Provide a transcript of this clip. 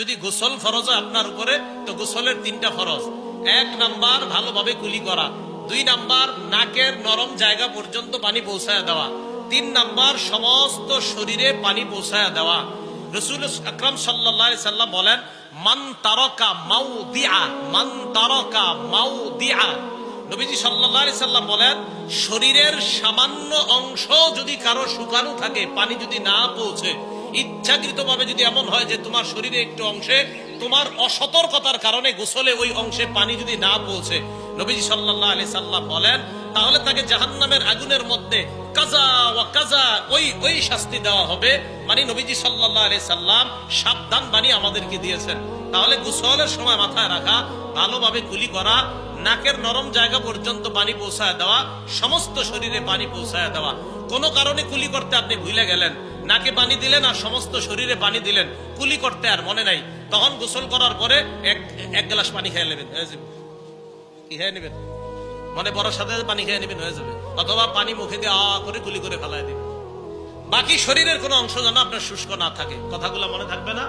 যদি গোসল ফরজ হয় আপনার উপরে, তো গোসলের তিনটা ফরজ। 1 নাম্বার ভালোভাবে কুলি করা, 2 নাম্বার নাকের নরম জায়গা পর্যন্ত পানি পৌঁছায় দেওয়া, 3 নাম্বার সমস্ত শরীরে পানি পৌঁছায় দেওয়া। রাসূল আকরাম সাল্লাল্লাহু আলাইহি সাল্লাম বলেন, মান তারাকা মাউদিআ, মান তারাকা মাউদিআ। নবীজি সাল্লাল্লাহু আলাইহি সাল্লাম বলেন, শরীরের সামান্য অংশ যদি কারো শুকানো থাকে, পানি যদি না পৌঁছে, ইচ্ছাকৃতভাবে যদি এমন হয় যে তোমার শরীরে একটু অংশে তোমার অসতর্কতার কারণে গোসলে ওই অংশে পানি যদি না পৌঁছে, নবীজি সাল্লাল্লাহু আলাইহি সাল্লাম বলেন, তাহলে তাকে জাহান্নামের আগুনের মধ্যে কাজা ওয়া কাজা ওই শাস্তি দেওয়া হবে। মানে নবীজি সাল্লাল্লাহু আলাইহি সাল্লাম সাবধান বাণী আমাদেরকে দিয়েছেন। তাহলে গোসলের সময় মাথায় রাখা, ভালোভাবে কুলি করা, নাকের নরম জায়গা পর্যন্ত পানি পৌঁছায় দেওয়া, সমস্ত শরীরে পানি পৌঁছায় দেওয়া। কোনো কারণে কুলি করতে আপনি ভুলে গেলেন, নাকে পানি দিলেন আর সমস্ত শরীরে পানি দিলেন, কুলি করতে আর মনে নাই, তখন গোসল করার পরে এক গ্লাস পানি খেয়ে নেবেন, হয়ে যাবে। কি খেয়ে নেবেন? মনে পড়ার সাথে পানি খেয়ে নেবেন, হয়ে যাবে। অথবা পানি মুখে দিয়ে করে কুলি করে ফেলায় দিবেন। বাকি শরীরের কোনো অংশ যেন আপনার শুষ্ক না থাকে। কথাগুলো মনে থাকবে না?